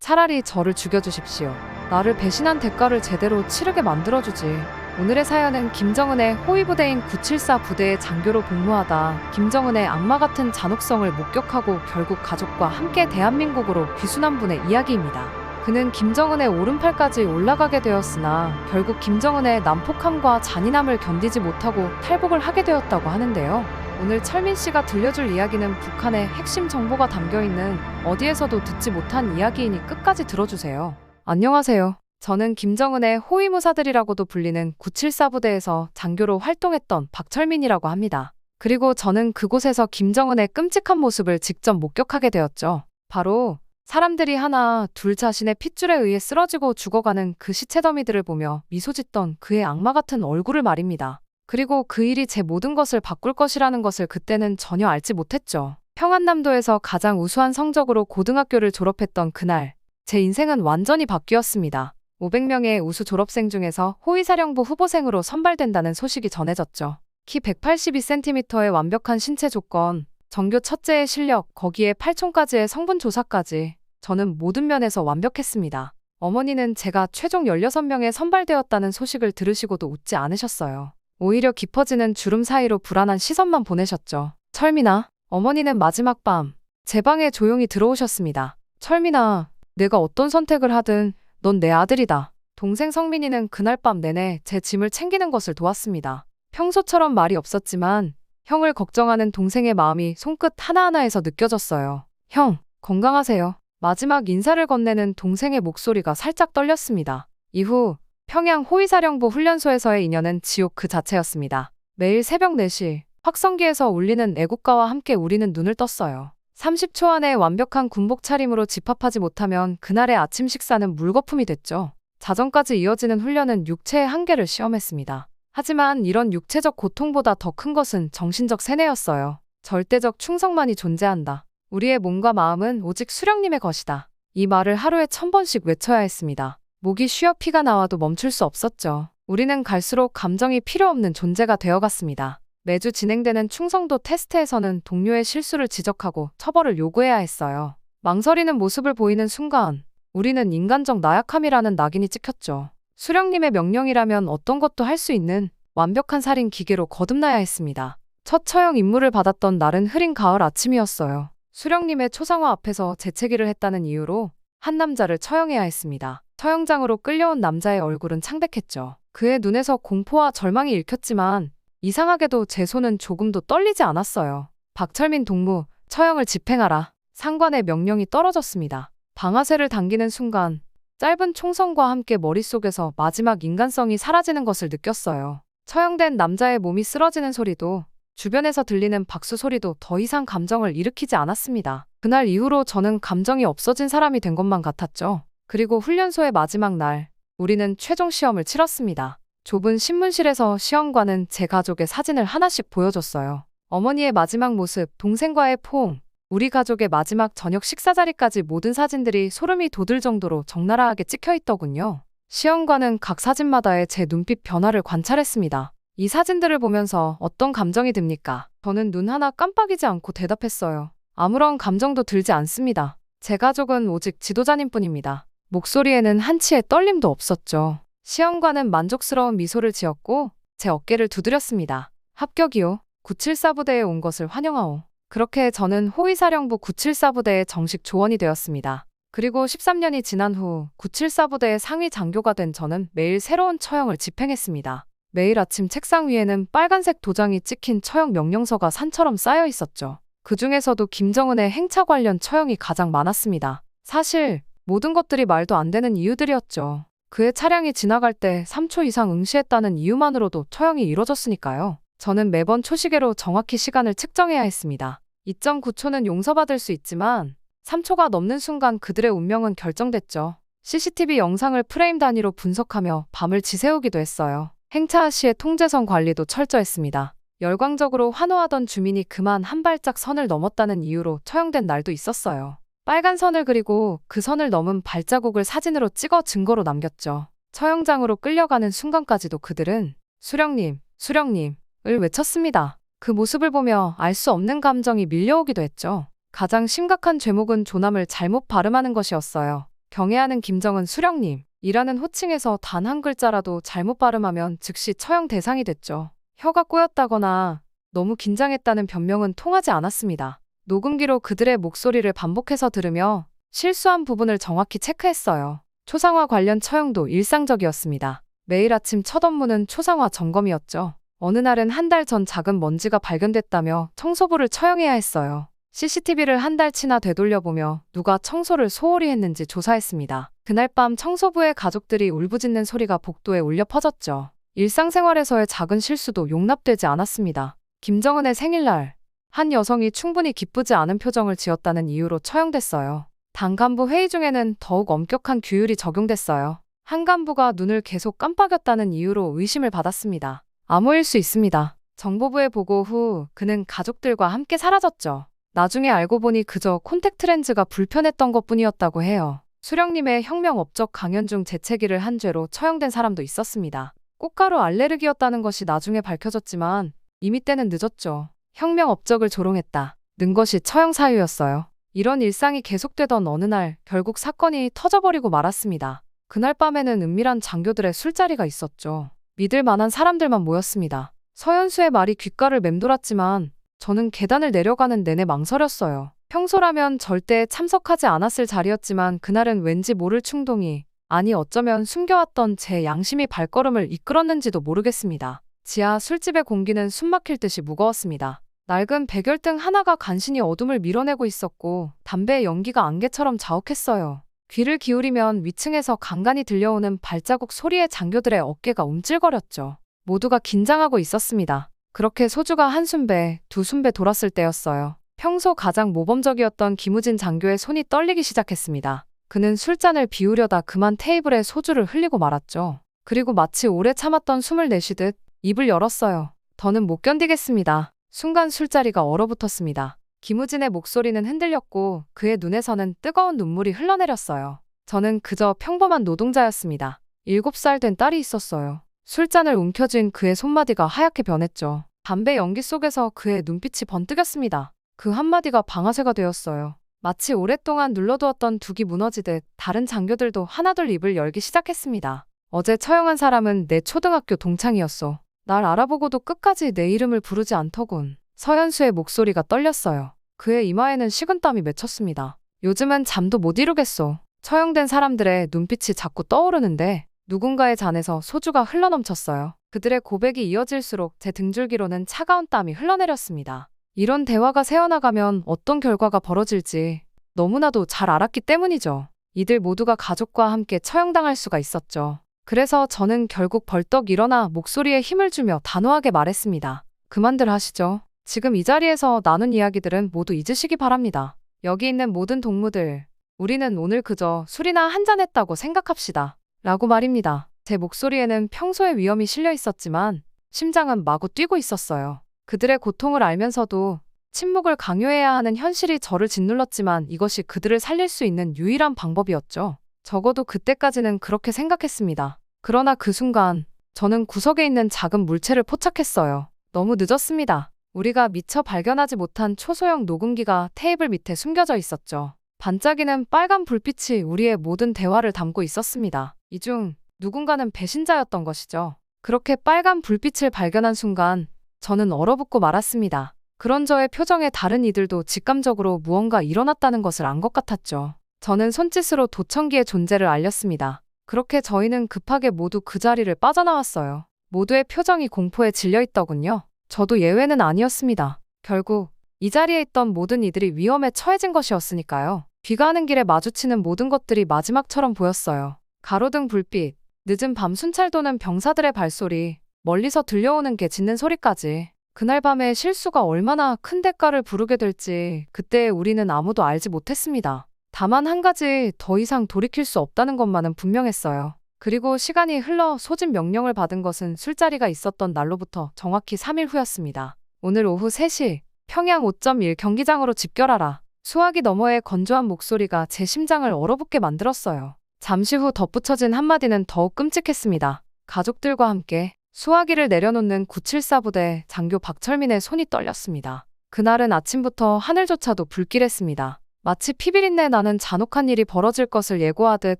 차라리 저를 죽여주십시오. 나를 배신한 대가를 제대로 치르게 만들어주지. 오늘의 사연은 김정은의 호위부대인 974 부대의 장교로 복무하다 김정은의 악마 같은 잔혹성을 목격하고 결국 가족과 함께 대한민국으로 귀순한 분의 이야기입니다. 그는 김정은의 오른팔까지 올라가게 되었으나 결국 김정은의 난폭함과 잔인함을 견디지 못하고 탈북을 하게 되었다고 하는데요. 오늘 철민 씨가 들려줄 이야기는 북한의 핵심 정보가 담겨있는 어디에서도 듣지 못한 이야기이니 끝까지 들어주세요. 안녕하세요. 저는 김정은의 호위무사들이라고도 불리는 974 부대에서 장교로 활동했던 박철민이라고 합니다. 그리고 저는 그곳에서 김정은의 끔찍한 모습을 직접 목격하게 되었죠. 바로 사람들이 하나 둘 자신의 핏줄에 의해 쓰러지고 죽어가는 그 시체 더미들을 보며 미소 짓던 그의 악마 같은 얼굴을 말입니다. 그리고 그 일이 제 모든 것을 바꿀 것이라는 것을 그때는 전혀 알지 못했죠. 평안남도에서 가장 우수한 성적으로 고등학교를 졸업했던 그날, 제 인생은 완전히 바뀌었습니다. 500명의 우수 졸업생 중에서 호위사령부 후보생으로 선발된다는 소식이 전해졌죠. 키 182cm의 완벽한 신체 조건, 전교 첫째의 실력, 거기에 8촌까지의 성분 조사까지 저는 모든 면에서 완벽했습니다. 어머니는 제가 최종 16명에 선발되었다는 소식을 들으시고도 웃지 않으셨어요. 오히려 깊어지는 주름 사이로 불안한 시선만 보내셨죠. 철민아, 어머니는 마지막 밤 제 방에 조용히 들어오셨습니다. 철민아, 내가 어떤 선택을 하든 넌 내 아들이다. 동생 성민이는 그날 밤 내내 제 짐을 챙기는 것을 도왔습니다. 평소처럼 말이 없었지만 형을 걱정하는 동생의 마음이 손끝 하나하나에서 느껴졌어요. 형, 건강하세요. 마지막 인사를 건네는 동생의 목소리가 살짝 떨렸습니다. 이후 평양 호위사령부 훈련소에서의 인연은 지옥 그 자체였습니다. 매일 새벽 4시 확성기에서 울리는 애국가와 함께 우리는 눈을 떴어요. 30초 안에 완벽한 군복 차림으로 집합하지 못하면 그날의 아침 식사는 물거품이 됐죠. 자정까지 이어지는 훈련은 육체의 한계를 시험했습니다. 하지만 이런 육체적 고통보다 더 큰 것은 정신적 세뇌였어요. 절대적 충성만이 존재한다. 우리의 몸과 마음은 오직 수령님의 것이다. 이 말을 하루에 1000번씩 외쳐야 했습니다. 목이 쉬어 피가 나와도 멈출 수 없었죠. 우리는 갈수록 감정이 필요 없는 존재가 되어갔습니다. 매주 진행되는 충성도 테스트에서는 동료의 실수를 지적하고 처벌을 요구해야 했어요. 망설이는 모습을 보이는 순간 우리는 인간적 나약함이라는 낙인이 찍혔죠. 수령님의 명령이라면 어떤 것도 할 수 있는 완벽한 살인 기계로 거듭나야 했습니다. 첫 처형 임무를 받았던 날은 흐린 가을 아침이었어요. 수령님의 초상화 앞에서 재채기를 했다는 이유로 한 남자를 처형해야 했습니다. 처형장으로 끌려온 남자의 얼굴은 창백했죠. 그의 눈에서 공포와 절망이 읽혔지만 이상하게도 제 손은 조금도 떨리지 않았어요. 박철민 동무, 처형을 집행하라. 상관의 명령이 떨어졌습니다. 방아쇠를 당기는 순간 짧은 총성과 함께 머릿속에서 마지막 인간성이 사라지는 것을 느꼈어요. 처형된 남자의 몸이 쓰러지는 소리도 주변에서 들리는 박수 소리도 더 이상 감정을 일으키지 않았습니다. 그날 이후로 저는 감정이 없어진 사람이 된 것만 같았죠. 그리고 훈련소의 마지막 날, 우리는 최종 시험을 치렀습니다. 좁은 신문실에서 시험관은 제 가족의 사진을 하나씩 보여줬어요. 어머니의 마지막 모습, 동생과의 포옹, 우리 가족의 마지막 저녁 식사 자리까지 모든 사진들이 소름이 돋을 정도로 적나라하게 찍혀 있더군요. 시험관은 각 사진마다의 제 눈빛 변화를 관찰했습니다. 이 사진들을 보면서 어떤 감정이 듭니까? 저는 눈 하나 깜빡이지 않고 대답했어요. 아무런 감정도 들지 않습니다. 제 가족은 오직 지도자님뿐입니다. 목소리에는 한치의 떨림도 없었죠. 시험관은 만족스러운 미소를 지었고 제 어깨를 두드렸습니다. 합격이요. 974 부대에 온 것을 환영하오. 그렇게 저는 호위사령부 974 부대의 정식 조원이 되었습니다. 그리고 13년이 지난 후 974 부대의 상위 장교가 된 저는 매일 새로운 처형을 집행했습니다. 매일 아침 책상 위에는 빨간색 도장이 찍힌 처형 명령서가 산처럼 쌓여 있었죠. 그 중에서도 김정은의 행차 관련 처형이 가장 많았습니다. 사실 모든 것들이 말도 안 되는 이유들이었죠. 그의 차량이 지나갈 때 3초 이상 응시했다는 이유만으로도 처형이 이뤄졌으니까요. 저는 매번 초시계로 정확히 시간을 측정해야 했습니다. 2.9초는 용서받을 수 있지만 3초가 넘는 순간 그들의 운명은 결정됐죠. CCTV 영상을 프레임 단위로 분석하며 밤을 지새우기도 했어요. 행차 시의 통제선 관리도 철저했습니다. 열광적으로 환호하던 주민이 그만 한 발짝 선을 넘었다는 이유로 처형된 날도 있었어요. 빨간 선을 그리고 그 선을 넘은 발자국을 사진으로 찍어 증거로 남겼죠. 처형장으로 끌려가는 순간까지도 그들은 수령님, 수령님을 외쳤습니다. 그 모습을 보며 알 수 없는 감정이 밀려오기도 했죠. 가장 심각한 죄목은 조남을 잘못 발음하는 것이었어요. 경애하는 김정은 수령님 이라는 호칭에서 단 한 글자라도 잘못 발음하면 즉시 처형 대상이 됐죠. 혀가 꼬였다거나 너무 긴장했다는 변명은 통하지 않았습니다. 녹음기로 그들의 목소리를 반복해서 들으며 실수한 부분을 정확히 체크했어요. 초상화 관련 처형도 일상적이었습니다. 매일 아침 첫 업무는 초상화 점검이었죠. 어느 날은 한 달 전 작은 먼지가 발견됐다며 청소부를 처형해야 했어요. CCTV를 한 달치나 되돌려보며 누가 청소를 소홀히 했는지 조사했습니다. 그날 밤 청소부의 가족들이 울부짖는 소리가 복도에 울려 퍼졌죠. 일상생활에서의 작은 실수도 용납되지 않았습니다. 김정은의 생일날 한 여성이 충분히 기쁘지 않은 표정을 지었다는 이유로 처형됐어요. 당 간부 회의 중에는 더욱 엄격한 규율이 적용됐어요. 한 간부가 눈을 계속 깜빡였다는 이유로 의심을 받았습니다. 암호일 수 있습니다. 정보부에 보고 후 그는 가족들과 함께 사라졌죠. 나중에 알고 보니 그저 콘택트 렌즈가 불편했던 것뿐이었다고 해요. 수령님의 혁명 업적 강연 중 재채기를 한 죄로 처형된 사람도 있었습니다. 꽃가루 알레르기였다는 것이 나중에 밝혀졌지만 이미 때는 늦었죠. 혁명 업적을 조롱했다 는 것이 처형 사유였어요. 이런 일상이 계속되던 어느 날 결국 사건이 터져버리고 말았습니다. 그날 밤에는 은밀한 장교들의 술자리가 있었죠. 믿을 만한 사람들만 모였습니다. 서현수의 말이 귓가를 맴돌았지만 저는 계단을 내려가는 내내 망설였어요. 평소라면 절대 참석하지 않았을 자리였지만 그날은 왠지 모를 충동이, 아니 어쩌면 숨겨왔던 제 양심이 발걸음을 이끌었는지도 모르겠습니다. 지하 술집의 공기는 숨막힐 듯이 무거웠습니다. 낡은 백열등 하나가 간신히 어둠을 밀어내고 있었고 담배의 연기가 안개처럼 자욱했어요. 귀를 기울이면 위층에서 간간히 들려오는 발자국 소리에 장교들의 어깨가 움찔거렸죠. 모두가 긴장하고 있었습니다. 그렇게 소주가 한 순배, 두 순배 돌았을 때였어요. 평소 가장 모범적이었던 김우진 장교의 손이 떨리기 시작했습니다. 그는 술잔을 비우려다 그만 테이블에 소주를 흘리고 말았죠. 그리고 마치 오래 참았던 숨을 내쉬듯 입을 열었어요. 더는 못 견디겠습니다. 순간 술자리가 얼어붙었습니다. 김우진의 목소리는 흔들렸고 그의 눈에서는 뜨거운 눈물이 흘러내렸어요. 저는 그저 평범한 노동자였습니다. 7살 된 딸이 있었어요. 술잔을 움켜쥔 그의 손마디가 하얗게 변했죠. 담배 연기 속에서 그의 눈빛이 번뜩였습니다. 그 한마디가 방아쇠가 되었어요. 마치 오랫동안 눌러두었던 둑이 무너지듯 다른 장교들도 하나둘 입을 열기 시작했습니다. 어제 처형한 사람은 내 초등학교 동창이었어. 날 알아보고도 끝까지 내 이름을 부르지 않더군. 서현수의 목소리가 떨렸어요. 그의 이마에는 식은땀이 맺혔습니다. 요즘은 잠도 못 이루겠어. 처형된 사람들의 눈빛이 자꾸 떠오르는데 누군가의 잔에서 소주가 흘러넘쳤어요. 그들의 고백이 이어질수록 제 등줄기로는 차가운 땀이 흘러내렸습니다. 이런 대화가 새어나가면 어떤 결과가 벌어질지 너무나도 잘 알았기 때문이죠. 이들 모두가 가족과 함께 처형당할 수가 있었죠. 그래서 저는 결국 벌떡 일어나 목소리에 힘을 주며 단호하게 말했습니다. 그만들 하시죠. 지금 이 자리에서 나눈 이야기들은 모두 잊으시기 바랍니다. 여기 있는 모든 동무들, 우리는 오늘 그저 술이나 한잔했다고 생각합시다. 라고 말입니다. 제 목소리에는 평소의 위험이 실려 있었지만 심장은 마구 뛰고 있었어요. 그들의 고통을 알면서도 침묵을 강요해야 하는 현실이 저를 짓눌렀지만 이것이 그들을 살릴 수 있는 유일한 방법이었죠. 적어도 그때까지는 그렇게 생각했습니다. 그러나 그 순간 저는 구석에 있는 작은 물체를 포착했어요. 너무 늦었습니다. 우리가 미처 발견하지 못한 초소형 녹음기가 테이블 밑에 숨겨져 있었죠. 반짝이는 빨간 불빛이 우리의 모든 대화를 담고 있었습니다. 이 중 누군가는 배신자였던 것이죠. 그렇게 빨간 불빛을 발견한 순간 저는 얼어붙고 말았습니다. 그런 저의 표정에 다른 이들도 직감적으로 무언가 일어났다는 것을 안 것 같았죠. 저는 손짓으로 도청기의 존재를 알렸습니다. 그렇게 저희는 급하게 모두 그 자리를 빠져나왔어요. 모두의 표정이 공포에 질려 있더군요. 저도 예외는 아니었습니다. 결국 이 자리에 있던 모든 이들이 위험에 처해진 것이었으니까요. 귀가하는 길에 마주치는 모든 것들이 마지막처럼 보였어요. 가로등 불빛, 늦은 밤 순찰 도는 병사들의 발소리, 멀리서 들려오는 개 짖는 소리까지. 그날 밤에 실수가 얼마나 큰 대가를 부르게 될지 그때 우리는 아무도 알지 못했습니다. 다만 한 가지, 더 이상 돌이킬 수 없다는 것만은 분명했어요. 그리고 시간이 흘러 소집 명령을 받은 것은 술자리가 있었던 날로부터 정확히 3일 후였습니다. 오늘 오후 3시 평양 5.1 경기장으로 집결하라. 수화기 너머의 건조한 목소리가 제 심장을 얼어붙게 만들었어요. 잠시 후 덧붙여진 한마디는 더욱 끔찍했습니다. 가족들과 함께 수화기를 내려놓는 974 부대 장교 박철민의 손이 떨렸습니다. 그날은 아침부터 하늘조차도 불길했습니다. 마치 피비린내 나는 잔혹한 일이 벌어질 것을 예고하듯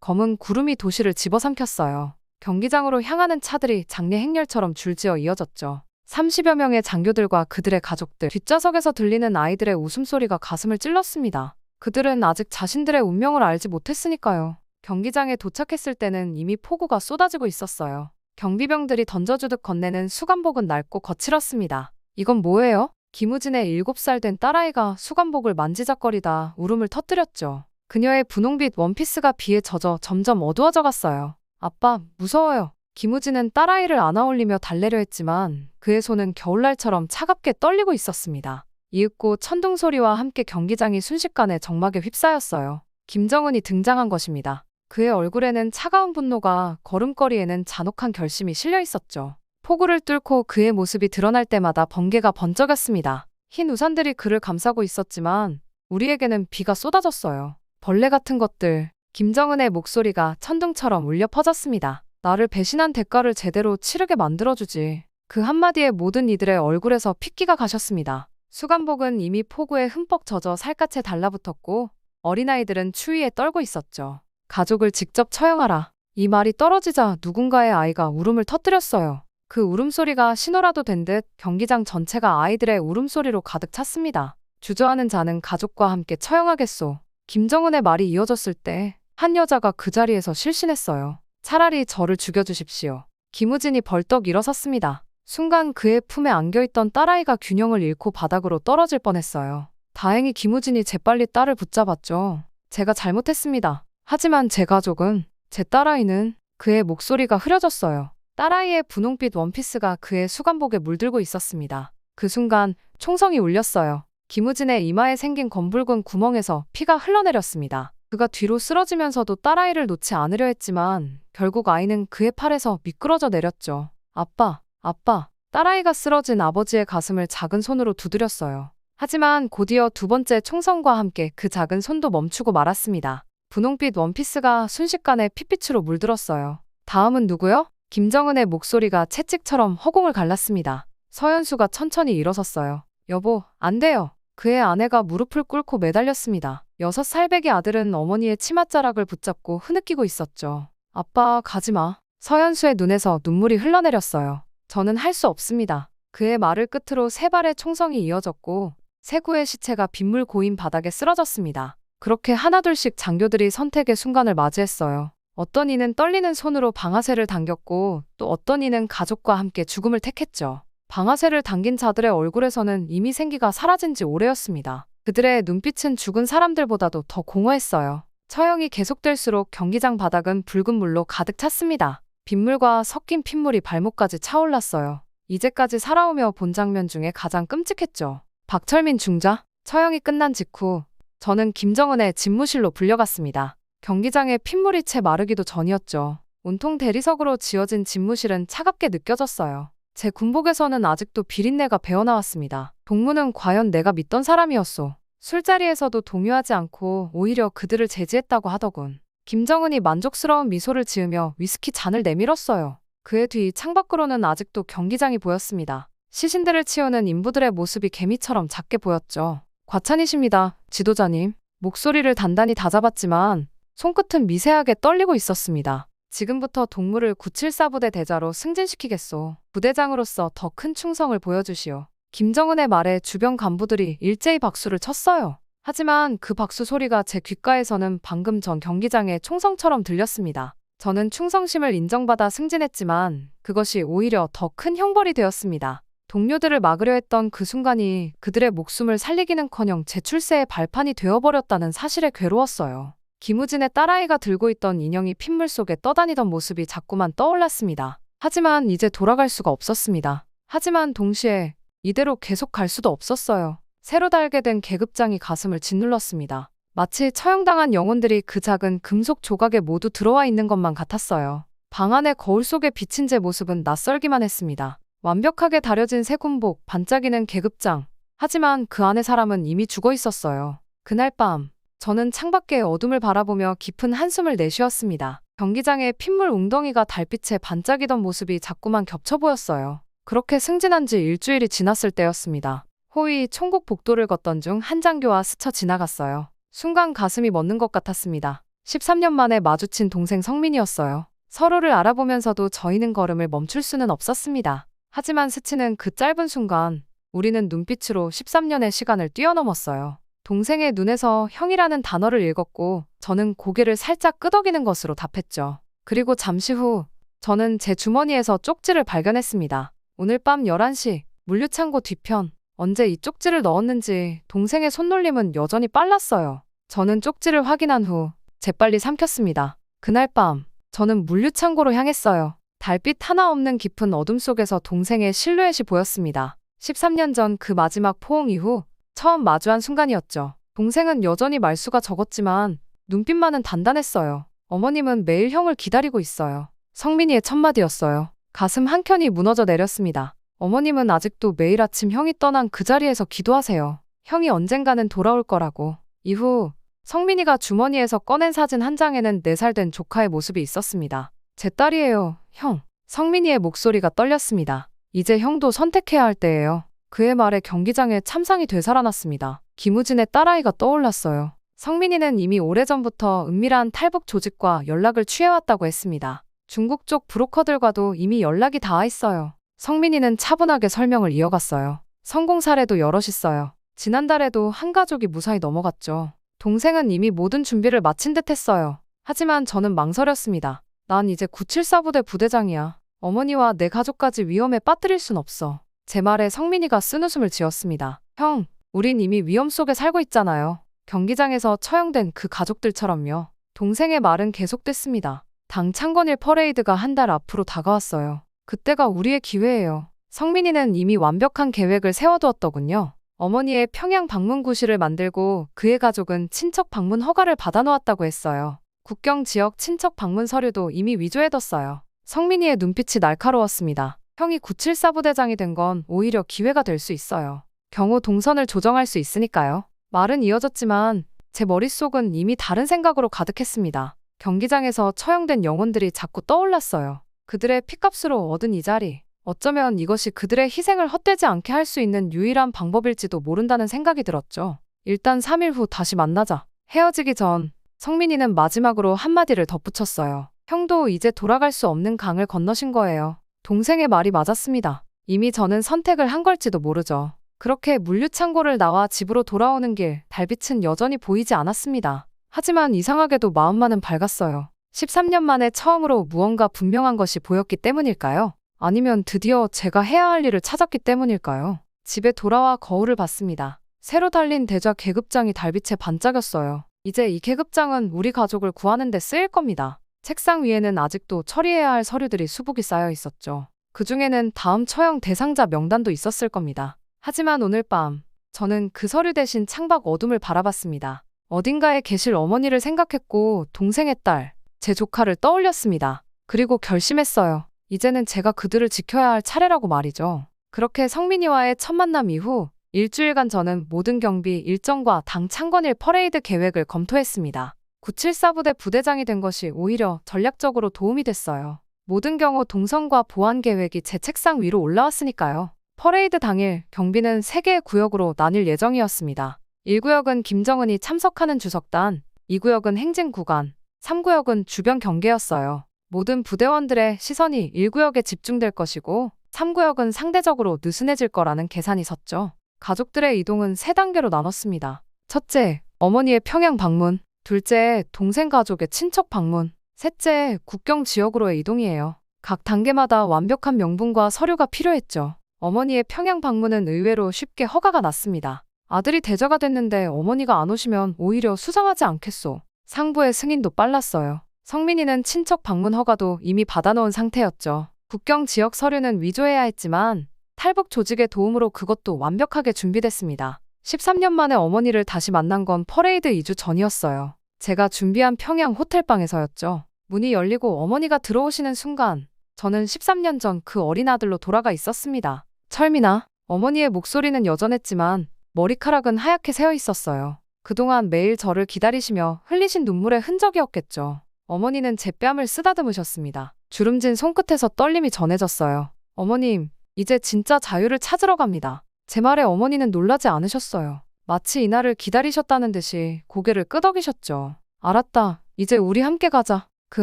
검은 구름이 도시를 집어삼켰어요. 경기장으로 향하는 차들이 장례 행렬처럼 줄지어 이어졌죠. 30여 명의 장교들과 그들의 가족들, 뒷좌석에서 들리는 아이들의 웃음소리가 가슴을 찔렀습니다. 그들은 아직 자신들의 운명을 알지 못했으니까요. 경기장에 도착했을 때는 이미 폭우가 쏟아지고 있었어요. 경비병들이 던져주듯 건네는 수감복은 낡고 거칠었습니다. 이건 뭐예요? 김우진의 7살 된 딸아이가 수감복을 만지작거리다 울음을 터뜨렸죠. 그녀의 분홍빛 원피스가 비에 젖어 점점 어두워져 갔어요. 아빠, 무서워요. 김우진은 딸아이를 안아올리며 달래려 했지만 그의 손은 겨울날처럼 차갑게 떨리고 있었습니다. 이윽고 천둥 소리와 함께 경기장이 순식간에 정막에 휩싸였어요. 김정은이 등장한 것입니다. 그의 얼굴에는 차가운 분노가, 걸음걸이에는 잔혹한 결심이 실려 있었죠. 폭우를 뚫고 그의 모습이 드러날 때마다 번개가 번쩍였습니다. 흰 우산들이 그를 감싸고 있었지만 우리에게는 비가 쏟아졌어요. 벌레 같은 것들. 김정은의 목소리가 천둥처럼 울려 퍼졌습니다. 나를 배신한 대가를 제대로 치르게 만들어주지. 그 한마디에 모든 이들의 얼굴에서 핏기가 가셨습니다. 수감복은 이미 폭우에 흠뻑 젖어 살갗에 달라붙었고 어린아이들은 추위에 떨고 있었죠. 가족을 직접 처형하라. 이 말이 떨어지자 누군가의 아이가 울음을 터뜨렸어요. 그 울음소리가 신호라도 된 듯 경기장 전체가 아이들의 울음소리로 가득 찼습니다. 주저하는 자는 가족과 함께 처형하겠소. 김정은의 말이 이어졌을 때 한 여자가 그 자리에서 실신했어요. 차라리 저를 죽여주십시오. 김우진이 벌떡 일어섰습니다. 순간 그의 품에 안겨있던 딸아이가 균형을 잃고 바닥으로 떨어질 뻔했어요. 다행히 김우진이 재빨리 딸을 붙잡았죠. 제가 잘못했습니다. 하지만 제 가족은, 제 딸아이는. 그의 목소리가 흐려졌어요. 딸아이의 분홍빛 원피스가 그의 수감복에 물들고 있었습니다. 그 순간 총성이 울렸어요. 김우진의 이마에 생긴 검붉은 구멍에서 피가 흘러내렸습니다. 그가 뒤로 쓰러지면서도 딸아이를 놓지 않으려 했지만 결국 아이는 그의 팔에서 미끄러져 내렸죠. 아빠, 아빠. 딸아이가 쓰러진 아버지의 가슴을 작은 손으로 두드렸어요. 하지만 곧이어 두 번째 총성과 함께 그 작은 손도 멈추고 말았습니다. 분홍빛 원피스가 순식간에 핏빛으로 물들었어요. 다음은 누구요? 김정은의 목소리가 채찍처럼 허공을 갈랐습니다. 서연수가 천천히 일어섰어요. 여보, 안 돼요. 그의 아내가 무릎을 꿇고 매달렸습니다. 6살배기 아들은 어머니의 치맛자락을 붙잡고 흐느끼고 있었죠. 아빠, 가지마. 서연수의 눈에서 눈물이 흘러내렸어요. 저는 할 수 없습니다. 그의 말을 끝으로 3발의 총성이 이어졌고 세 구의 시체가 빗물 고인 바닥에 쓰러졌습니다. 그렇게 하나둘씩 장교들이 선택의 순간을 맞이했어요. 어떤 이는 떨리는 손으로 방아쇠를 당겼고 또 어떤 이는 가족과 함께 죽음을 택했죠. 방아쇠를 당긴 자들의 얼굴에서는 이미 생기가 사라진 지 오래였습니다. 그들의 눈빛은 죽은 사람들보다도 더 공허했어요. 처형이 계속될수록 경기장 바닥은 붉은 물로 가득 찼습니다. 빗물과 섞인 핏물이 발목까지 차올랐어요. 이제까지 살아오며 본 장면 중에 가장 끔찍했죠. 박철민 중자. 처형이 끝난 직후 저는 김정은의 집무실로 불려갔습니다. 경기장에 핏물이 채 마르기도 전이었죠. 온통 대리석으로 지어진 집무실은 차갑게 느껴졌어요. 제 군복에서는 아직도 비린내가 배어나왔습니다. 동무는 과연 내가 믿던 사람이었소. 술자리에서도 동요하지 않고 오히려 그들을 제지했다고 하더군. 김정은이 만족스러운 미소를 지으며 위스키 잔을 내밀었어요. 그의 뒤 창밖으로는 아직도 경기장이 보였습니다. 시신들을 치우는 인부들의 모습이 개미처럼 작게 보였죠. 과찬이십니다, 지도자님. 목소리를 단단히 다잡았지만 손끝은 미세하게 떨리고 있었습니다. 지금부터 동무를 974 부대 대자로 승진시키겠소. 부대장으로서 더 큰 충성을 보여주시오. 김정은의 말에 주변 간부들이 일제히 박수를 쳤어요. 하지만 그 박수 소리가 제 귓가에서는 방금 전 경기장의 총성처럼 들렸습니다. 저는 충성심을 인정받아 승진했지만 그것이 오히려 더 큰 형벌이 되었습니다. 동료들을 막으려 했던 그 순간이 그들의 목숨을 살리기는커녕 제 출세의 발판이 되어버렸다는 사실에 괴로웠어요. 김우진의 딸아이가 들고 있던 인형이 핏물 속에 떠다니던 모습이 자꾸만 떠올랐습니다. 하지만 이제 돌아갈 수가 없었습니다. 하지만 동시에 이대로 계속 갈 수도 없었어요. 새로 달게 된 계급장이 가슴을 짓눌렀습니다. 마치 처형당한 영혼들이 그 작은 금속 조각에 모두 들어와 있는 것만 같았어요. 방 안의 거울 속에 비친 제 모습은 낯설기만 했습니다. 완벽하게 다려진 새 군복, 반짝이는 계급장. 하지만 그 안의 사람은 이미 죽어 있었어요. 그날 밤 저는 창밖의 어둠을 바라보며 깊은 한숨을 내쉬었습니다. 경기장의 핏물 웅덩이가 달빛에 반짝이던 모습이 자꾸만 겹쳐 보였어요. 그렇게 승진한 지 일주일이 지났을 때였습니다. 호위 총국 복도를 걷던 중 한 장교와 스쳐 지나갔어요. 순간 가슴이 멎는 것 같았습니다. 13년 만에 마주친 동생 성민이었어요. 서로를 알아보면서도 저희는 걸음을 멈출 수는 없었습니다. 하지만 스치는 그 짧은 순간 우리는 눈빛으로 13년의 시간을 뛰어넘었어요. 동생의 눈에서 형이라는 단어를 읽었고 저는 고개를 살짝 끄덕이는 것으로 답했죠. 그리고 잠시 후 저는 제 주머니에서 쪽지를 발견했습니다. 오늘 밤 11시 물류창고 뒤편. 언제 이 쪽지를 넣었는지 동생의 손놀림은 여전히 빨랐어요. 저는 쪽지를 확인한 후 재빨리 삼켰습니다. 그날 밤 저는 물류창고로 향했어요. 달빛 하나 없는 깊은 어둠 속에서 동생의 실루엣이 보였습니다. 13년 전 그 마지막 포옹 이후 처음 마주한 순간이었죠. 동생은 여전히 말수가 적었지만 눈빛만은 단단했어요. 어머님은 매일 형을 기다리고 있어요. 성민이의 첫마디였어요. 가슴 한켠이 무너져 내렸습니다. 어머님은 아직도 매일 아침 형이 떠난 그 자리에서 기도하세요. 형이 언젠가는 돌아올 거라고. 이후 성민이가 주머니에서 꺼낸 사진 한 장에는 4살 된 조카의 모습이 있었습니다. 제 딸이에요, 형. 성민이의 목소리가 떨렸습니다. 이제 형도 선택해야 할 때예요. 그의 말에 경기장에 참상이 되살아났습니다. 김우진의 딸아이가 떠올랐어요. 성민이는 이미 오래전부터 은밀한 탈북 조직과 연락을 취해왔다고 했습니다. 중국 쪽 브로커들과도 이미 연락이 닿아 있어요. 성민이는 차분하게 설명을 이어갔어요. 성공 사례도 여럿 있어요. 지난달에도 한 가족이 무사히 넘어갔죠. 동생은 이미 모든 준비를 마친 듯 했어요. 하지만 저는 망설였습니다. 난 이제 974 부대 부대장이야. 어머니와 내 가족까지 위험에 빠뜨릴 순 없어. 제 말에 성민이가 쓴웃음을 지었습니다. 형, 우린 이미 위험 속에 살고 있잖아요. 경기장에서 처형된 그 가족들처럼요. 동생의 말은 계속됐습니다. 당 창건일 퍼레이드가 한 달 앞으로 다가왔어요. 그때가 우리의 기회예요. 성민이는 이미 완벽한 계획을 세워두었더군요. 어머니의 평양 방문 구실을 만들고 그의 가족은 친척 방문 허가를 받아놓았다고 했어요. 국경 지역 친척 방문 서류도 이미 위조해뒀어요. 성민이의 눈빛이 날카로웠습니다. 형이 974 부대장이 된 건 오히려 기회가 될 수 있어요. 경호 동선을 조정할 수 있으니까요. 말은 이어졌지만 제 머릿속은 이미 다른 생각으로 가득했습니다. 경기장에서 처형된 영혼들이 자꾸 떠올랐어요. 그들의 피값으로 얻은 이 자리. 어쩌면 이것이 그들의 희생을 헛되지 않게 할 수 있는 유일한 방법일지도 모른다는 생각이 들었죠. 일단 3일 후 다시 만나자. 헤어지기 전 성민이는 마지막으로 한마디를 덧붙였어요. 형도 이제 돌아갈 수 없는 강을 건너신 거예요. 동생의 말이 맞았습니다. 이미 저는 선택을 한 걸지도 모르죠. 그렇게 물류창고를 나와 집으로 돌아오는 길, 달빛은 여전히 보이지 않았습니다. 하지만 이상하게도 마음만은 밝았어요. 13년 만에 처음으로 무언가 분명한 것이 보였기 때문일까요? 아니면 드디어 제가 해야 할 일을 찾았기 때문일까요? 집에 돌아와 거울을 봤습니다. 새로 달린 대좌 계급장이 달빛에 반짝였어요. 이제 이 계급장은 우리 가족을 구하는 데 쓰일 겁니다. 책상 위에는 아직도 처리해야 할 서류들이 수북이 쌓여 있었죠. 그 중에는 다음 처형 대상자 명단도 있었을 겁니다. 하지만 오늘 밤 저는 그 서류 대신 창밖 어둠을 바라봤습니다. 어딘가에 계실 어머니를 생각했고 동생의 딸, 제 조카를 떠올렸습니다. 그리고 결심했어요. 이제는 제가 그들을 지켜야 할 차례라고 말이죠. 그렇게 성민이와의 첫 만남 이후 일주일간 저는 모든 경비 일정과 당 창건일 퍼레이드 계획을 검토했습니다. 974 부대 부대장이 된 것이 오히려 전략적으로 도움이 됐어요. 모든 경우 동선과 보안 계획이 제 책상 위로 올라왔으니까요. 퍼레이드 당일 경비는 3개의 구역으로 나뉠 예정이었습니다. 1구역은 김정은이 참석하는 주석단, 2구역은 행진구간, 3구역은 주변 경계였어요. 모든 부대원들의 시선이 1구역에 집중될 것이고 3구역은 상대적으로 느슨해질 거라는 계산이 섰죠. 가족들의 이동은 3단계로 나눴습니다. 첫째, 어머니의 평양 방문. 둘째, 동생 가족의 친척 방문. 셋째, 국경 지역으로의 이동이에요. 각 단계마다 완벽한 명분과 서류가 필요했죠. 어머니의 평양 방문은 의외로 쉽게 허가가 났습니다. 아들이 대저가 됐는데 어머니가 안 오시면 오히려 수상하지 않겠소. 상부의 승인도 빨랐어요. 성민이는 친척 방문 허가도 이미 받아놓은 상태였죠. 국경 지역 서류는 위조해야 했지만 탈북 조직의 도움으로 그것도 완벽하게 준비됐습니다. 13년 만에 어머니를 다시 만난 건 퍼레이드 2주 전이었어요. 제가 준비한 평양 호텔방에서였죠. 문이 열리고 어머니가 들어오시는 순간 저는 13년 전 그 어린 아들로 돌아가 있었습니다. 철민아. 어머니의 목소리는 여전했지만 머리카락은 하얗게 새어 있었어요. 그동안 매일 저를 기다리시며 흘리신 눈물의 흔적이었겠죠. 어머니는 제 뺨을 쓰다듬으셨습니다. 주름진 손끝에서 떨림이 전해졌어요. 어머님, 이제 진짜 자유를 찾으러 갑니다. 제 말에 어머니는 놀라지 않으셨어요. 마치 이날을 기다리셨다는 듯이 고개를 끄덕이셨죠. 알았다. 이제 우리 함께 가자. 그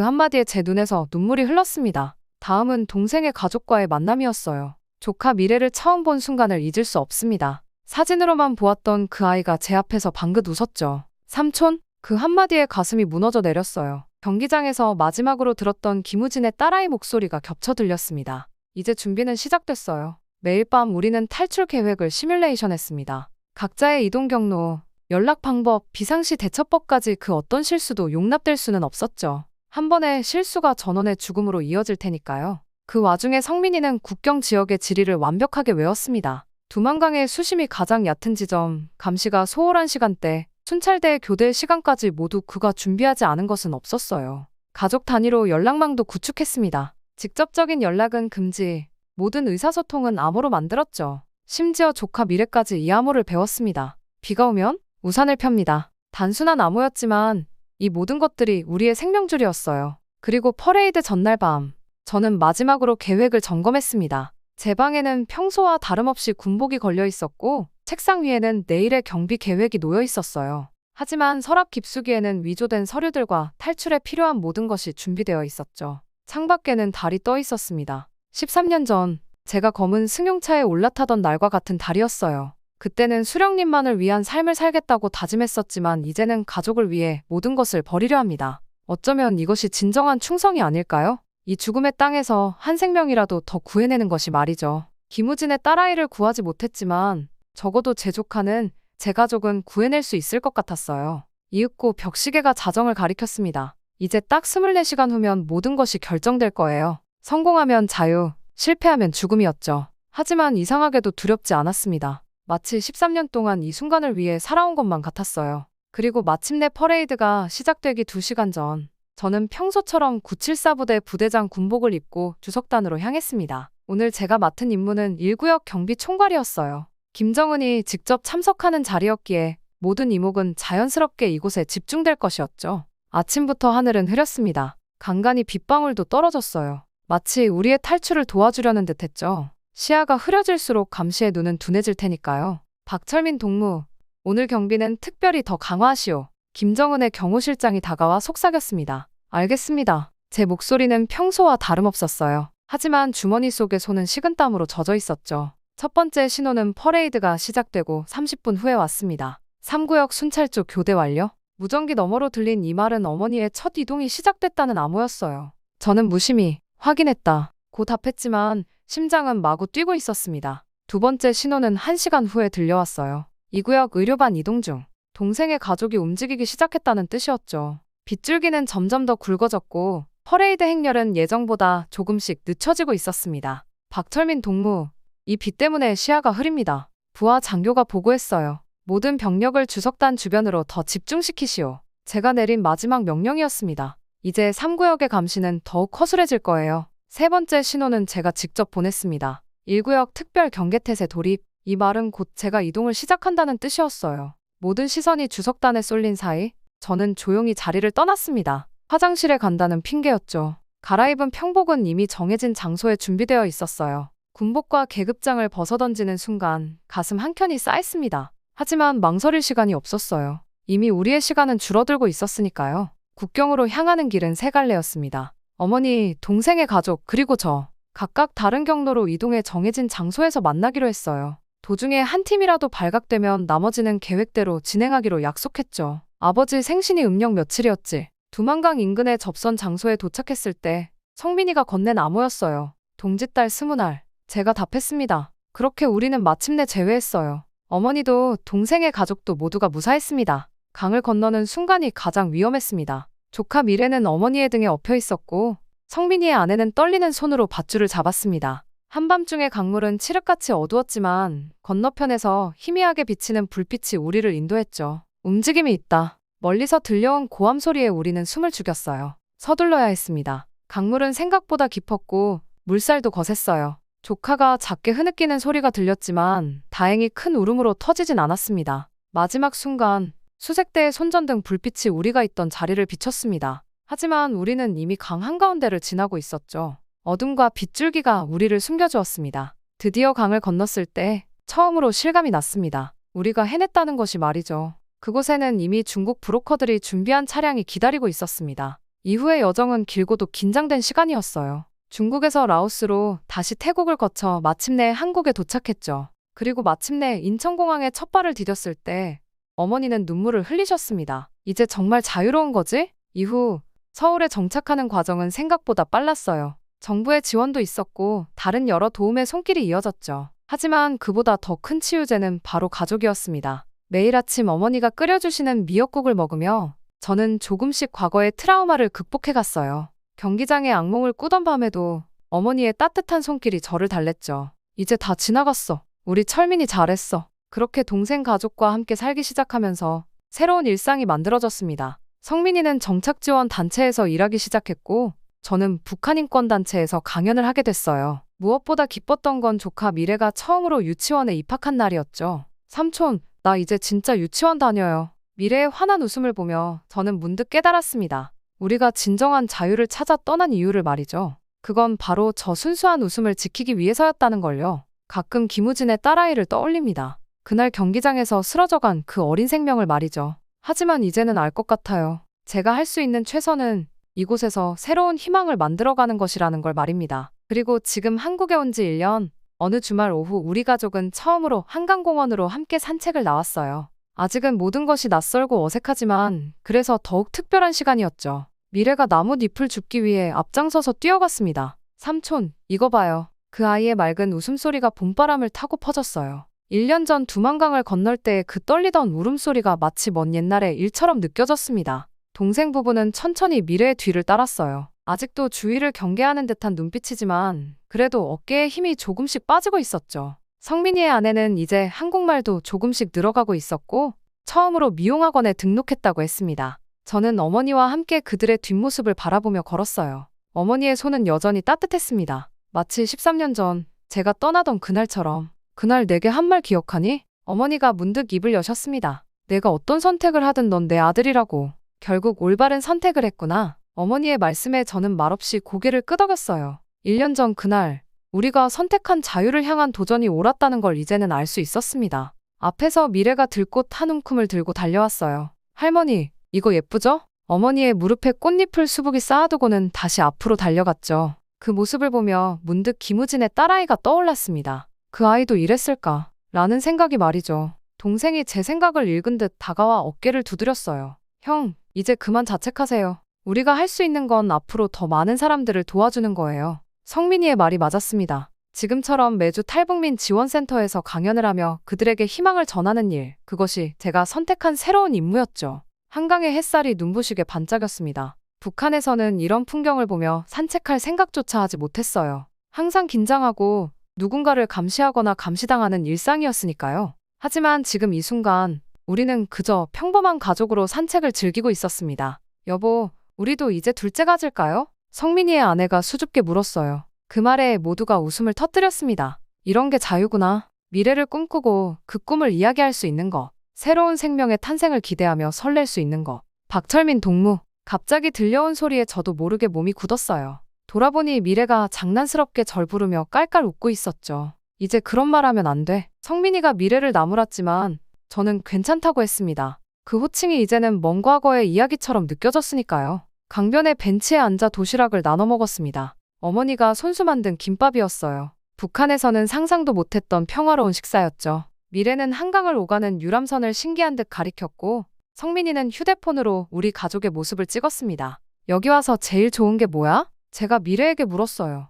한마디에 제 눈에서 눈물이 흘렀습니다. 다음은 동생의 가족과의 만남이었어요. 조카 미래를 처음 본 순간을 잊을 수 없습니다. 사진으로만 보았던 그 아이가 제 앞에서 방긋 웃었죠. 삼촌? 그 한마디에 가슴이 무너져 내렸어요. 경기장에서 마지막으로 들었던 김우진의 딸아이 목소리가 겹쳐 들렸습니다. 이제 준비는 시작됐어요. 매일 밤 우리는 탈출 계획을 시뮬레이션했습니다. 각자의 이동 경로, 연락 방법, 비상시 대처법까지 그 어떤 실수도 용납될 수는 없었죠. 한 번의 실수가 전원의 죽음으로 이어질 테니까요. 그 와중에 성민이는 국경 지역의 지리를 완벽하게 외웠습니다. 두만강의 수심이 가장 얕은 지점, 감시가 소홀한 시간대, 순찰대 교대 시간까지 모두 그가 준비하지 않은 것은 없었어요. 가족 단위로 연락망도 구축했습니다. 직접적인 연락은 금지, 모든 의사소통은 암호로 만들었죠. 심지어 조카 미래까지 이 암호를 배웠습니다. 비가 오면 우산을 펴니다. 단순한 암호였지만 이 모든 것들이 우리의 생명줄이었어요. 그리고 퍼레이드 전날 밤, 저는 마지막으로 계획을 점검했습니다. 제 방에는 평소와 다름없이 군복이 걸려 있었고 책상 위에는 내일의 경비 계획이 놓여 있었어요. 하지만 서랍 깊숙이에는 위조된 서류들과 탈출에 필요한 모든 것이 준비되어 있었죠. 창밖에는 달이 떠 있었습니다. 13년 전 제가 검은 승용차에 올라타던 날과 같은 달이었어요. 그때는 수령님만을 위한 삶을 살겠다고 다짐했었지만 이제는 가족을 위해 모든 것을 버리려 합니다. 어쩌면 이것이 진정한 충성이 아닐까요? 이 죽음의 땅에서 한 생명이라도 더 구해내는 것이 말이죠. 김우진의 딸아이를 구하지 못했지만 적어도 제 조카는, 제 가족은 구해낼 수 있을 것 같았어요. 이윽고 벽시계가 자정을 가리켰습니다. 이제 딱 24시간 후면 모든 것이 결정될 거예요. 성공하면 자유, 실패하면 죽음이었죠. 하지만 이상하게도 두렵지 않았습니다. 마치 13년 동안 이 순간을 위해 살아온 것만 같았어요. 그리고 마침내 퍼레이드가 시작되기 2시간 전, 저는 평소처럼 974 부대 부대장 군복을 입고 주석단으로 향했습니다. 오늘 제가 맡은 임무는 1구역 경비 총괄이었어요. 김정은이 직접 참석하는 자리였기에 모든 이목은 자연스럽게 이곳에 집중될 것이었죠. 아침부터 하늘은 흐렸습니다. 간간히 빗방울도 떨어졌어요. 마치 우리의 탈출을 도와주려는 듯했죠. 시야가 흐려질수록 감시의 눈은 둔해질 테니까요. 박철민 동무, 오늘 경비는 특별히 더 강화하시오. 김정은의 경호실장이 다가와 속삭였습니다. 알겠습니다. 제 목소리는 평소와 다름없었어요. 하지만 주머니 속의 손은 식은땀으로 젖어 있었죠. 첫 번째 신호는 퍼레이드가 시작되고 30분 후에 왔습니다. 3구역 순찰 쪽 교대 완료? 무전기 너머로 들린 이 말은 어머니의 첫 이동이 시작됐다는 암호였어요. 저는 무심히 확인했다 고 답했지만 심장은 마구 뛰고 있었습니다. 두 번째 신호는 1시간 후에 들려왔어요. 2구역 의료반 이동 중. 동생의 가족이 움직이기 시작했다는 뜻이었죠. 빗줄기는 점점 더 굵어졌고 퍼레이드 행렬은 예정보다 조금씩 늦춰지고 있었습니다. 박철민 동무, 이 비 때문에 시야가 흐립니다. 부하 장교가 보고했어요. 모든 병력을 주석단 주변으로 더 집중시키시오. 제가 내린 마지막 명령이었습니다. 이제 3구역의 감시는 더욱 허술해질 거예요. 세 번째 신호는 제가 직접 보냈습니다. 1구역 특별 경계태세 돌입. 이 말은 곧 제가 이동을 시작한다는 뜻이었어요. 모든 시선이 주석단에 쏠린 사이 저는 조용히 자리를 떠났습니다. 화장실에 간다는 핑계였죠. 갈아입은 평복은 이미 정해진 장소에 준비되어 있었어요. 군복과 계급장을 벗어던지는 순간 가슴 한켠이 쌓였습니다. 하지만 망설일 시간이 없었어요. 이미 우리의 시간은 줄어들고 있었으니까요. 국경으로 향하는 길은 세 갈래였습니다. 어머니, 동생의 가족, 그리고 저. 각각 다른 경로로 이동해 정해진 장소에서 만나기로 했어요. 도중에 한 팀이라도 발각되면 나머지는 계획대로 진행하기로 약속했죠. 아버지 생신이 음력 며칠이었지. 두만강 인근의 접선 장소에 도착했을 때 성민이가 건넨 암호였어요. 동짓달 20날. 제가 답했습니다. 그렇게 우리는 마침내 제외했어요. 어머니도 동생의 가족도 모두가 무사했습니다. 강을 건너는 순간이 가장 위험했습니다. 조카 미래는 어머니의 등에 엎여 있었고 성민이의 아내는 떨리는 손으로 밧줄을 잡았습니다. 한밤중의 강물은 칠흑같이 어두웠지만 건너편에서 희미하게 비치는 불빛이 우리를 인도했죠. 움직임이 있다. 멀리서 들려온 고함 소리에 우리는 숨을 죽였어요. 서둘러야 했습니다. 강물은 생각보다 깊었고 물살도 거셌어요. 조카가 작게 흐느끼는 소리가 들렸지만 다행히 큰 울음으로 터지진 않았습니다. 마지막 순간 수색대의 손전등 불빛이 우리가 있던 자리를 비췄습니다. 하지만 우리는 이미 강 한가운데를 지나고 있었죠. 어둠과 빗줄기가 우리를 숨겨주었습니다. 드디어 강을 건넜을 때 처음으로 실감이 났습니다. 우리가 해냈다는 것이 말이죠. 그곳에는 이미 중국 브로커들이 준비한 차량이 기다리고 있었습니다. 이후의 여정은 길고도 긴장된 시간이었어요. 중국에서 라오스로 다시 태국을 거쳐 마침내 한국에 도착했죠. 그리고 마침내 인천공항에 첫 발을 디뎠을 때 어머니는 눈물을 흘리셨습니다. 이제 정말 자유로운 거지? 이후 서울에 정착하는 과정은 생각보다 빨랐어요. 정부의 지원도 있었고 다른 여러 도움의 손길이 이어졌죠. 하지만 그보다 더 큰 치유제는 바로 가족이었습니다. 매일 아침 어머니가 끓여주시는 미역국을 먹으며 저는 조금씩 과거의 트라우마를 극복해 갔어요. 경기장에 악몽을 꾸던 밤에도 어머니의 따뜻한 손길이 저를 달랬죠. 이제 다 지나갔어. 우리 철민이 잘했어. 그렇게 동생 가족과 함께 살기 시작하면서 새로운 일상이 만들어졌습니다. 성민이는 정착지원 단체에서 일하기 시작했고 저는 북한인권단체에서 강연을 하게 됐어요. 무엇보다 기뻤던 건 조카 미래가 처음으로 유치원에 입학한 날이었죠. 삼촌, 나 이제 진짜 유치원 다녀요. 미래의 환한 웃음을 보며 저는 문득 깨달았습니다. 우리가 진정한 자유를 찾아 떠난 이유를 말이죠. 그건 바로 저 순수한 웃음을 지키기 위해서였다는 걸요. 가끔 김우진의 딸아이를 떠올립니다. 그날 경기장에서 쓰러져간 그 어린 생명을 말이죠. 하지만 이제는 알 것 같아요. 제가 할 수 있는 최선은 이곳에서 새로운 희망을 만들어가는 것이라는 걸 말입니다. 그리고 지금 한국에 온 지 1년, 어느 주말 오후 우리 가족은 처음으로 한강공원으로 함께 산책을 나왔어요. 아직은 모든 것이 낯설고 어색하지만 그래서 더욱 특별한 시간이었죠. 미래가 나뭇잎을 줍기 위해 앞장서서 뛰어갔습니다. 삼촌, 이거 봐요. 그 아이의 맑은 웃음소리가 봄바람을 타고 퍼졌어요. 1년 전 두만강을 건널 때 그 떨리던 울음소리가 마치 먼 옛날의 일처럼 느껴졌습니다. 동생 부부는 천천히 미래의 뒤를 따랐어요. 아직도 주위를 경계하는 듯한 눈빛이지만 그래도 어깨에 힘이 조금씩 빠지고 있었죠. 성민이의 아내는 이제 한국말도 조금씩 늘어가고 있었고 처음으로 미용학원에 등록했다고 했습니다. 저는 어머니와 함께 그들의 뒷모습을 바라보며 걸었어요. 어머니의 손은 여전히 따뜻했습니다. 마치 13년 전 제가 떠나던 그날처럼. 그날 내게 한 말 기억하니? 어머니가 문득 입을 여셨습니다. 내가 어떤 선택을 하든 넌 내 아들이라고. 결국 올바른 선택을 했구나. 어머니의 말씀에 저는 말없이 고개를 끄덕였어요. 1년 전 그날 우리가 선택한 자유를 향한 도전이 옳았다는 걸 이제는 알 수 있었습니다. 앞에서 미래가 들꽃 한 움큼을 들고 달려왔어요. 할머니, 이거 예쁘죠? 어머니의 무릎에 꽃잎을 수북이 쌓아두고는 다시 앞으로 달려갔죠. 그 모습을 보며 문득 김우진의 딸아이가 떠올랐습니다. 그 아이도 이랬을까? 라는 생각이 말이죠. 동생이 제 생각을 읽은 듯 다가와 어깨를 두드렸어요. 형, 이제 그만 자책하세요. 우리가 할 수 있는 건 앞으로 더 많은 사람들을 도와주는 거예요. 성민이의 말이 맞았습니다. 지금처럼 매주 탈북민 지원센터에서 강연을 하며 그들에게 희망을 전하는 일, 그것이 제가 선택한 새로운 임무였죠. 한강의 햇살이 눈부시게 반짝였습니다. 북한에서는 이런 풍경을 보며 산책할 생각조차 하지 못했어요. 항상 긴장하고 누군가를 감시하거나 감시당하는 일상이었으니까요. 하지만 지금 이 순간 우리는 그저 평범한 가족으로 산책을 즐기고 있었습니다. 여보, 우리도 이제 둘째 가질까요? 성민이의 아내가 수줍게 물었어요. 그 말에 모두가 웃음을 터뜨렸습니다. 이런 게 자유구나. 미래를 꿈꾸고 그 꿈을 이야기할 수 있는 것. 새로운 생명의 탄생을 기대하며 설렐 수 있는 것. 박철민 동무. 갑자기 들려온 소리에 저도 모르게 몸이 굳었어요. 돌아보니 미래가 장난스럽게 절 부르며 깔깔 웃고 있었죠. 이제 그런 말 하면 안 돼. 성민이가 미래를 나무랐지만 저는 괜찮다고 했습니다. 그 호칭이 이제는 먼 과거의 이야기처럼 느껴졌으니까요. 강변의 벤치에 앉아 도시락을 나눠 먹었습니다. 어머니가 손수 만든 김밥이었어요. 북한에서는 상상도 못했던 평화로운 식사였죠. 미래는 한강을 오가는 유람선을 신기한 듯 가리켰고 성민이는 휴대폰으로 우리 가족의 모습을 찍었습니다. 여기 와서 제일 좋은 게 뭐야? 제가 미래에게 물었어요.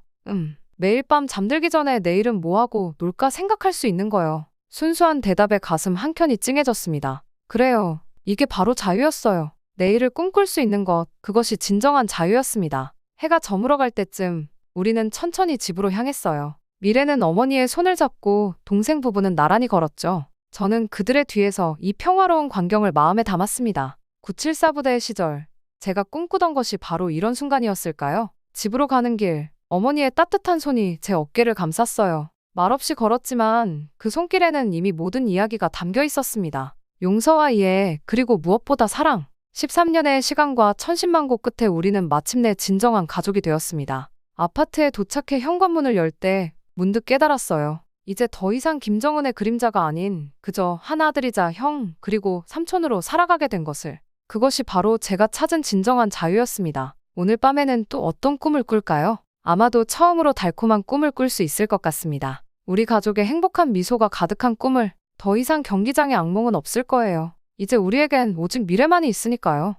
매일 밤 잠들기 전에 내일은 뭐하고 놀까 생각할 수 있는 거요. 순수한 대답에 가슴 한켠이 찡해졌습니다. 그래요. 이게 바로 자유였어요. 내일을 꿈꿀 수 있는 것, 그것이 진정한 자유였습니다. 해가 저물어 갈 때쯤 우리는 천천히 집으로 향했어요. 미래는 어머니의 손을 잡고 동생 부부는 나란히 걸었죠. 저는 그들의 뒤에서 이 평화로운 광경을 마음에 담았습니다. 974 부대의 시절, 제가 꿈꾸던 것이 바로 이런 순간이었을까요? 집으로 가는 길, 어머니의 따뜻한 손이 제 어깨를 감쌌어요. 말없이 걸었지만 그 손길에는 이미 모든 이야기가 담겨 있었습니다. 용서와 이해, 그리고 무엇보다 사랑. 13년의 시간과 천신만고 끝에 우리는 마침내 진정한 가족이 되었습니다. 아파트에 도착해 현관문을 열 때 문득 깨달았어요. 이제 더 이상 김정은의 그림자가 아닌 그저 한 아들이자 형 그리고 삼촌으로 살아가게 된 것을. 그것이 바로 제가 찾은 진정한 자유였습니다. 오늘 밤에는 또 어떤 꿈을 꿀까요? 아마도 처음으로 달콤한 꿈을 꿀 수 있을 것 같습니다. 우리 가족의 행복한 미소가 가득한 꿈을. 더 이상 경기장의 악몽은 없을 거예요. 이제 우리에겐 오직 미래만이 있으니까요.